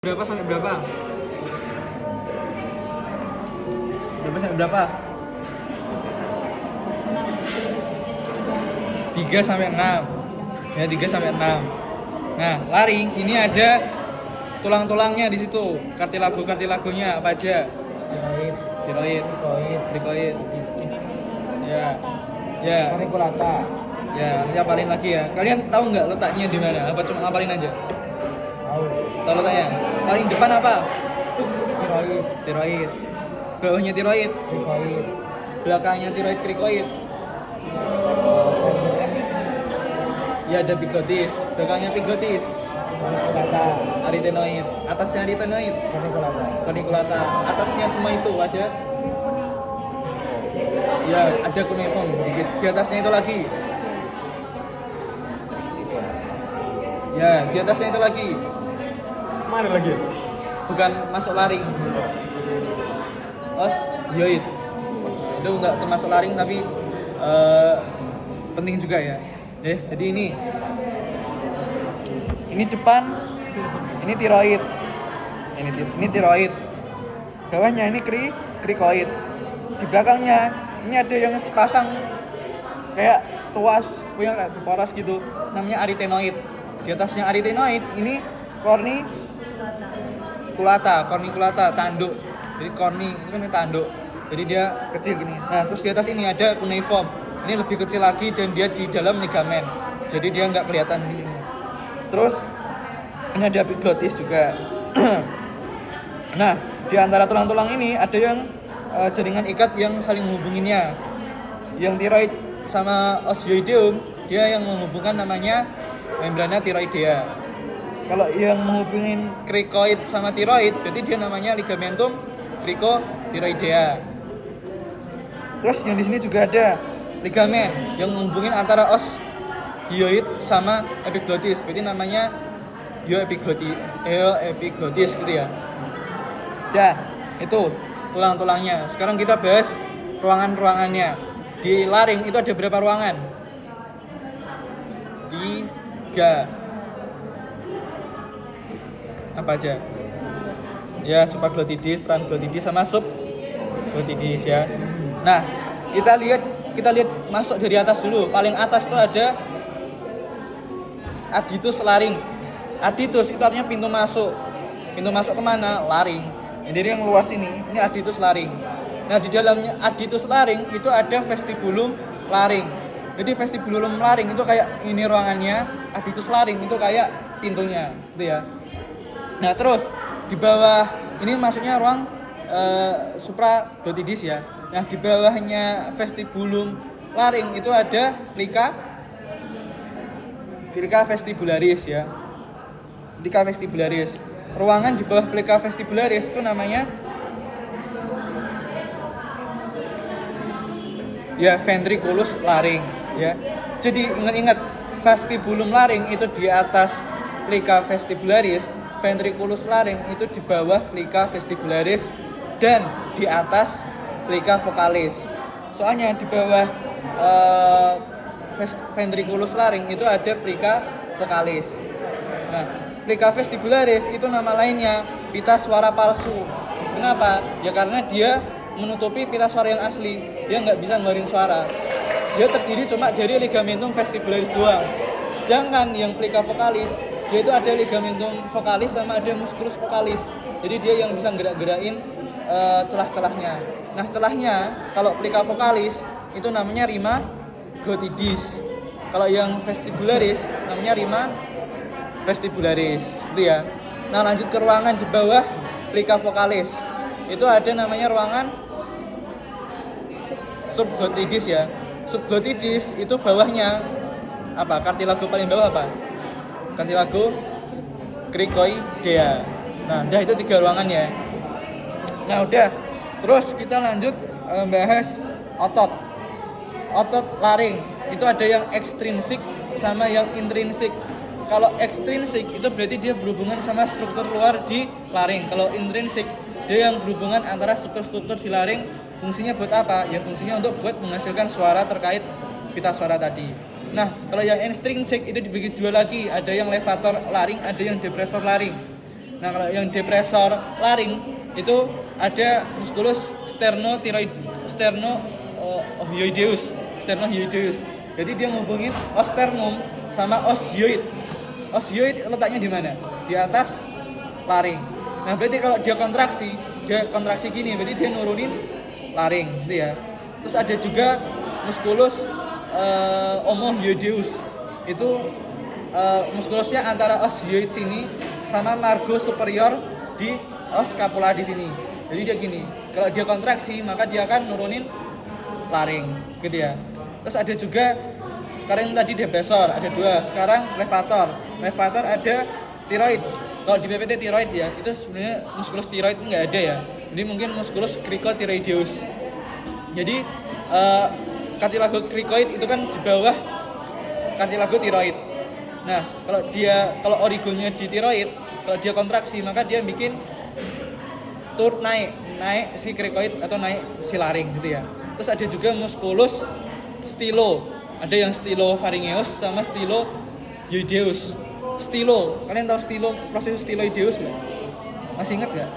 Berapa sampai berapa? Berapa sampai berapa? 3 sampai 6. Ya, 3 sampai 6. Nah, laring ini ada tulang-tulangnya di situ. Kartilago-kartilagonya apa aja? Tiroid, krikoid. Ya. Ya. Panikulata. Ya, nanti apalin lagi ya. Kalian tahu nggak letaknya di mana? Apa cuma ngapalin aja? Tahu. Tahu letaknya? Paling depan apa? Tiroid. Tiroid. Bawahnya tiroid. Krikoid. Belakangnya tiroid krikoid. Ya, ada bigotis. Belakangnya bigotis. Panikulata. Arytenoid. Atasnya arytenoid. Panikulata. Corniculata. Atasnya semua itu ada. Ya, ada cuneiform. Di atasnya itu lagi. Ya, di atasnya itu lagi. Mana lagi? Bukan masuk laring. Osteoid. Itu nggak termasuk laring tapi penting juga ya. Jadi ini depan, ini tiroid. Ini tiroid. Bawahnya ini krikoid. Di belakangnya ini ada yang sepasang kayak tuas, punya kayak berporos gitu. Namanya arytenoid. Di atasnya arytenoid ini corniculata, tanduk. Jadi corni itu kan tanduk. Jadi dia kecil gini. Nah, terus di atas ini ada cuneiform. Ini lebih kecil lagi dan dia di dalam ligamen. Jadi dia nggak kelihatan di sini. Terus ini ada epiglottis juga. Nah, di antara tulang-tulang ini ada yang jaringan ikat yang saling menghubunginya. Yang tiroid sama osteoideum, dia yang menghubungkan namanya membrana tiroidea. Kalau yang menghubungin krikoid sama tiroid, berarti dia namanya ligamentum krikotiroidea. Terus yang di sini juga ada ligamen yang menghubungin antara os hyoid sama epiglottis. Berarti namanya hyoepiglottis gitu ya. Ya, itu tulang-tulangnya. Sekarang kita bahas ruangan-ruangannya. Di laring itu ada berapa ruangan? 3. Apa aja? Ya, supraglotidis, transglotidis sama subglotidis ya. Nah, kita lihat masuk dari atas dulu. Paling atas itu ada aditus laring. Aditus itu artinya pintu masuk. Pintu masuk kemana? Laring. Jadi yang luas ini aditus laring. Nah, di dalamnya aditus laring itu ada vestibulum laring. Jadi vestibulum laring itu kayak ini ruangannya, aditus laring itu kayak pintunya, gitu ya. Nah, terus di bawah ini maksudnya ruang supraglotidis ya. Nah, di bawahnya vestibulum laring itu ada plica vestibularis ya. Plica vestibularis. Ruangan di bawah plica vestibularis itu namanya ya ventriculus laring ya. Jadi ingat-ingat vestibulum laring itu di atas plica vestibularis, ventriculus laring itu di bawah plica vestibularis dan di atas plica vocalis. Soalnya di bawah ventriculus laring itu ada plica vocalis. Nah, plica vestibularis itu nama lainnya pita suara palsu. Kenapa? Ya karena dia menutupi pita suara yang asli. Dia nggak bisa ngeluarin suara. Dia terdiri cuma dari ligamentum vestibularis doang. Sedangkan yang plica vocalis, dia itu ada ligamentum vocalis sama ada musculus vocalis. Jadi dia yang bisa gerak-gerakin celah-celahnya. Nah, celahnya kalau plica vocalis itu namanya rima glotidis. Kalau yang vestibularis namanya rima vestibularis, itu ya. Nah, lanjut ke ruangan di bawah plica vocalis. Itu ada namanya ruangan subglotidis ya. Subglotidis itu bawahnya apa? Kartilago paling bawah apa? Kartilago krikoidea. Nah, udah itu 3 ruangan ya. Nah, udah. Terus kita lanjut bahas otot. Otot laring itu ada yang ekstrinsik sama yang intrinsik. Kalau ekstrinsik itu berarti dia berhubungan sama struktur luar di laring. Kalau intrinsik dia yang berhubungan antara struktur-struktur di laring. Fungsinya buat apa? Ya fungsinya untuk buat menghasilkan suara terkait pita suara tadi. Nah, kalau yang extrinsic itu dibagi 2 lagi. Ada yang levator laring, ada yang depresor laring. Nah, kalau yang depresor laring itu ada musculus sternohyoideus. Jadi dia ngubungin os sternum sama os hyoid. Os hyoid letaknya di mana? Di atas laring. Nah, berarti kalau dia kontraksi gini, berarti dia nurunin laring, gitu ya. Terus ada juga musculus omohyoideus. Itu muskulusnya antara os hyoid sini sama margo superior di os scapula di sini. Jadi dia gini, kalau dia kontraksi maka dia akan nurunin laring, gitu ya. Terus ada juga kemarin tadi depresor, ada 2. Sekarang levator. Levator ada tiroid. Kalau di PPT tiroid ya, itu sebenarnya muskulus tiroid nggak ada ya. Jadi mungkin muskulus cricotiroideus. Jadi kartilago cricoid itu kan di bawah kartilago tiroid. Nah, kalau origonya di tiroid, kalau dia kontraksi maka dia bikin naik si cricoid atau naik si laring, gitu ya. Terus ada juga musculus stilo. Ada yang stylofaryngeus sama stylohyoideus. Stilo, kalian tahu proses stylohyoideus nggak? Masih ingat nggak?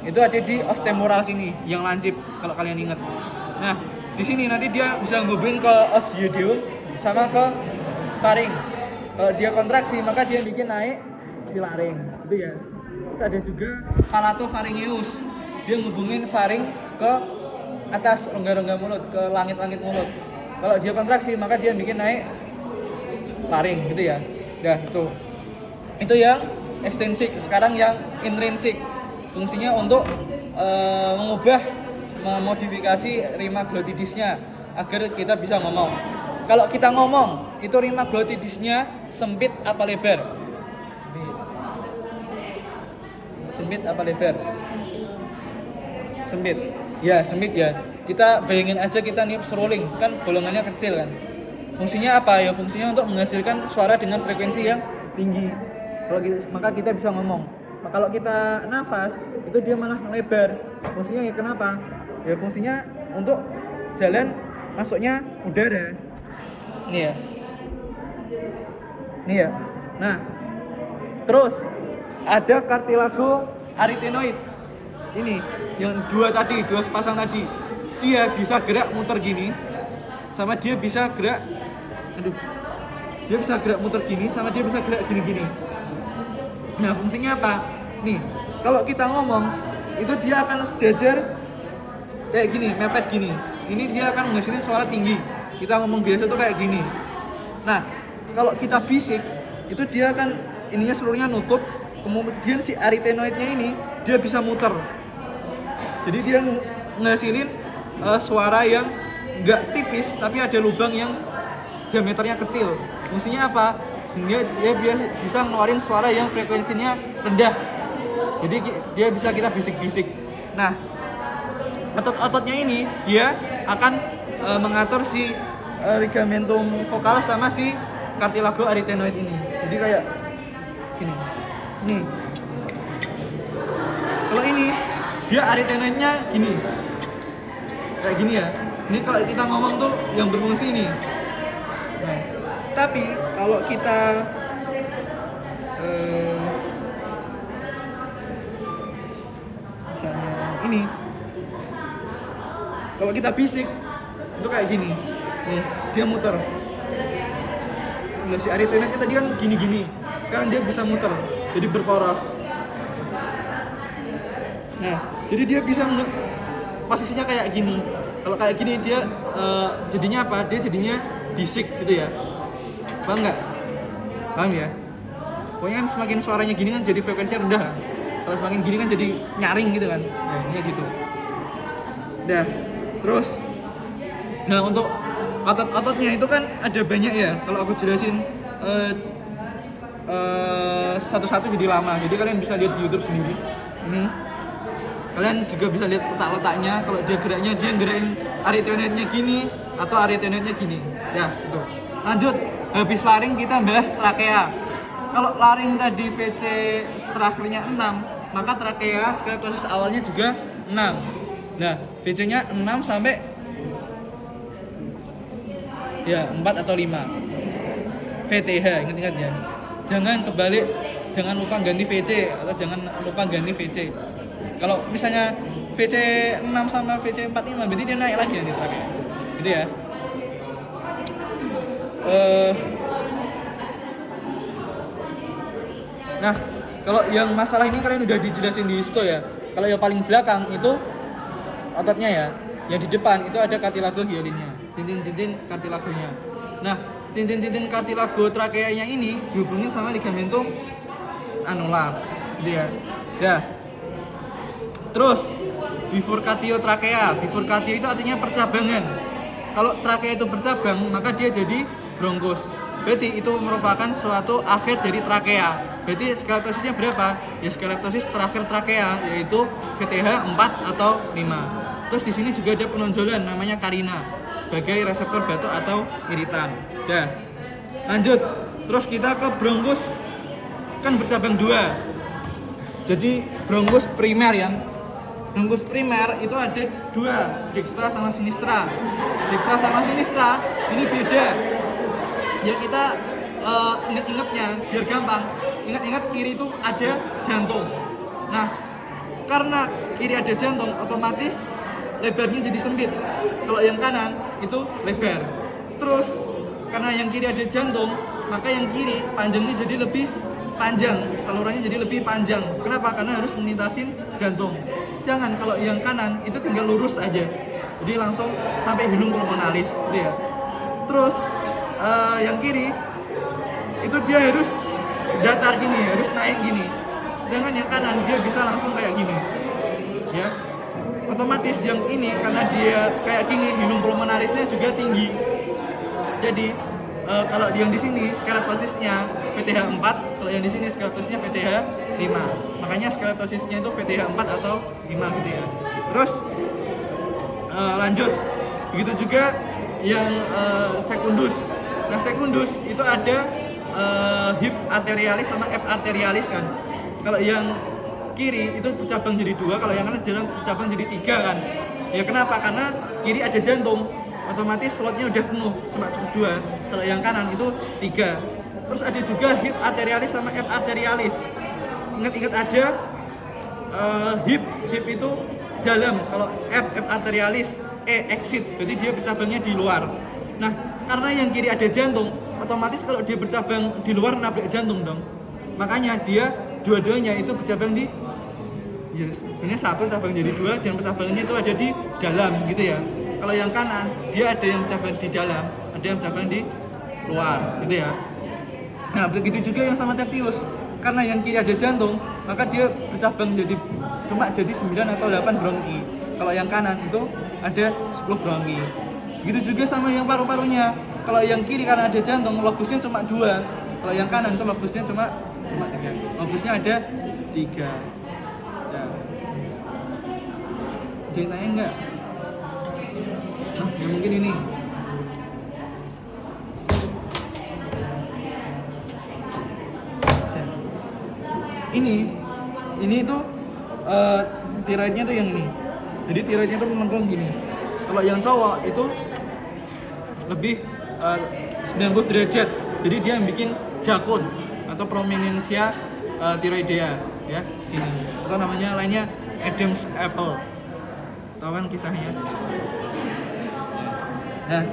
Itu ada di os temporal sini, yang lancip kalau kalian ingat. Nah, di sini nanti dia bisa ngubungin ke os hyoideum sama ke faring. Kalau dia kontraksi maka dia bikin naik si laring, gitu ya. Terus ada juga palatofaryngeus. Dia ngubungin faring ke atas rongga-rongga mulut, ke langit-langit mulut. Kalau dia kontraksi maka dia bikin naik laring, gitu ya. Nah, itu yang ekstrinsik. Sekarang yang intrinsik, fungsinya untuk memodifikasi rima glottidisnya agar kita bisa ngomong. Kalau kita ngomong, itu rima glottidisnya sempit apa lebar? Sempit apa lebar? Sempit. Ya, sempit ya. Kita bayangin aja kita niup seruling, kan bolongannya kecil kan. Fungsinya apa ya? Fungsinya untuk menghasilkan suara dengan frekuensi yang tinggi. Maka kita bisa ngomong. Nah, kalau kita nafas, itu dia malah lebar. Fungsinya ya kenapa? Ya fungsinya untuk jalan masuknya udara. Ini ya. Nah, terus ada kartilago arytenoid. Ini yang 2 sepasang tadi. Dia bisa gerak muter gini, sama dia bisa gerak muter gini, sama dia bisa gerak gini-gini. Nah, fungsinya apa? Nih, kalau kita ngomong, itu dia akan sejajar kayak gini, mepet gini. Ini dia akan menghasilkan suara tinggi. Kita ngomong biasa tuh kayak gini. Nah, kalau kita bisik, itu dia akan ininya seluruhnya nutup. Kemudian si arytenoidnya ini dia bisa muter. Jadi dia ngasilin suara yang nggak tipis, tapi ada lubang yang diameternya kecil. Fungsinya apa? Sehingga dia bisa ngeluarin suara yang frekuensinya rendah. Jadi dia bisa kita bisik-bisik. Nah, otot-ototnya ini dia akan mengatur si ligamentum vokalis sama si cartilago arytenoid ini. Jadi kayak gini. Nih. Kalau ini dia arytenoidnya gini. Kayak gini ya. Ini kalau kita ngomong tuh yang berfungsi ini. Nah, tapi kalau kita misalnya ini, kalau kita bisik itu kayak gini. Nih, dia muter. Nah, si arytenoidnya tadi kan gini-gini. Sekarang dia bisa muter, jadi berporos. Nah, jadi dia bisa posisinya kayak gini. Kalau kayak gini dia jadinya apa? Dia jadinya bisik gitu ya. Paham nggak? Paham ya? Pokoknya kan semakin suaranya gini kan jadi frekuensinya rendah. Kalau semakin gini kan jadi nyaring gitu kan. Nah, ini gitu. Dah, terus. Nah, untuk otot-ototnya itu kan ada banyak ya. Kalau aku jelasin satu-satu jadi lama. Jadi kalian bisa lihat di YouTube sendiri. Ini. Kalian juga bisa lihat letak-letaknya. Kalau dia geraknya, dia gerakin arytenoidnya gini atau arytenoidnya gini. Ya, itu. Lanjut, habis laring kita bahas trakea. Kalau laring tadi VC terakhirnya 6, maka trakea sekali proses awalnya juga 6. Nah, VC-nya 6 sampai ya 4 atau 5. VTH, ingat-ingat ya. Jangan kebalik jangan lupa ganti VC atau jangan lupa ganti VC. Kalau misalnya VC 6 sama VC 45 berarti dia naik lagi nanti trakenya. Gitu ya. Nah, kalau yang masalah ini kalian udah dijelasin di histo ya. Kalau yang paling belakang itu ototnya ya. Yang di depan itu ada cartilago hyalinnya, cincin-cincin cartilagonya. Nah, cincin-cincin cartilago trakeanya ini dihubungin sama ligamentum anular, gitu ya. Dah. Terus bifurcatio trakea. Bifurcatio itu artinya percabangan. Kalau trakea itu bercabang, maka dia jadi bronkus. Berarti itu merupakan suatu akhir dari trakea. Berarti skeletosisnya berapa? Ya skeletosis terakhir trakea yaitu VTH 4 atau 5. Terus di sini juga ada penonjolan namanya karina sebagai reseptor batuk atau iritan. Dah. Lanjut. Terus kita ke bronkus. Kan bercabang 2. Jadi bronkus primer ya. Bronkus primer itu ada 2, dextra sama sinistra. Dextra sama sinistra ini beda. Ya kita ingat-ingatnya biar gampang. Ingat-ingat kiri itu ada jantung. Nah, karena kiri ada jantung, otomatis lebarnya jadi sempit. Kalau yang kanan itu lebar. Terus karena yang kiri ada jantung, maka yang kiri panjangnya jadi lebih panjang, salurannya jadi lebih panjang. Kenapa? Karena harus melintasin jantung. Sedangkan kalau yang kanan itu tinggal lurus aja, jadi langsung sampai hilung pulmonalis, gitu ya. Terus yang kiri itu dia harus datar gini, harus naik gini. Sedangkan yang kanan dia bisa langsung kayak gini, ya. Otomatis yang ini karena dia kayak gini, hilung pulmonalisnya juga tinggi. Jadi kalau yang di sini skeletosisnya VTH 4, kalau yang di sini skeletosisnya VTH 5. Makanya skeletosisnya itu VTH 4 atau 5 gitu ya. Terus lanjut. Begitu juga yang sekundus. Nah, sekundus itu ada hip arterialis sama F arterialis kan. Kalau yang kiri itu bercabang jadi 2, kalau yang kanan bercabang jadi 3 kan. Ya kenapa? Karena kiri ada jantung, otomatis slotnya udah penuh, cuma cukup 2. Kalau yang kanan itu 3. Terus ada juga hip arterialis sama F arterialis. Ingat-ingat aja, hip itu dalam, kalau F arterialis, exit, jadi dia bercabangnya di luar. Nah, karena yang kiri ada jantung, otomatis kalau dia bercabang di luar nabrak jantung dong. Makanya dia dua-duanya itu bercabang di, yes, ini satu cabang jadi 2 dan percabangannya itu ada di dalam gitu ya. Kalau yang kanan dia ada yang bercabang di dalam, ada yang bercabang di luar gitu ya. Nah, begitu juga yang sama tertius. Karena yang kiri ada jantung, maka dia bercabang jadi cuma jadi 9 atau 8 bronki. Kalau yang kanan itu ada 10 bronki. Gitu juga sama yang paru-parunya. Kalau yang kiri karena ada jantung, lobusnya cuma 2. Kalau yang kanan itu lobusnya cuma 3. Lobusnya ada 3. Ya. Ada yang tanya enggak? Ya mungkin ini. Ini tuh tiroidnya tuh yang ini. Jadi tiroidnya tuh melengkung gini. Kalau yang cowok itu lebih 90 derajat. Jadi dia yang bikin jakun atau prominensia tiroidea ya sini. Atau namanya lainnya Adam's apple. Tahu kan kisahnya? Nah,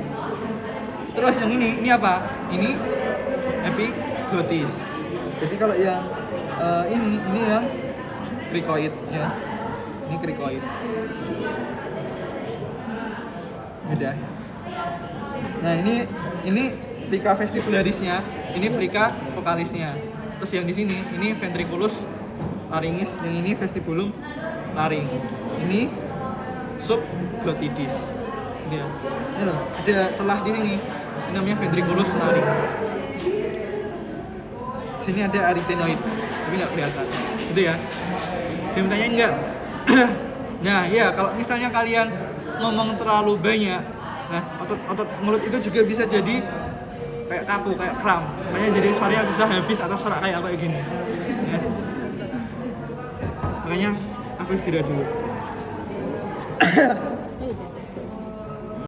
terus yang ini apa? Ini epiglottis. Jadi kalau yang ini yang cricoid ya. Ini cricoid. Udah. Nah, ini plica vestibularisnya, ini plica vocalisnya. Terus yang di sini ini ventriculus laryngis, yang ini vestibulum laring. Ini subglotidis. Dia. Ini loh, ada celah di sini. Ini namanya ventriculus laring. Sini ada arytenoid, tapi nggak kelihatan. Gitu ya. Dia bertanya enggak? Nah, iya, kalau misalnya kalian ngomong terlalu banyak, nah otot mulut itu juga bisa jadi kayak kaku, kayak kram. Makanya jadi suaranya bisa habis atau serak kayak gini. Ya. Makanya aku istirahat dulu.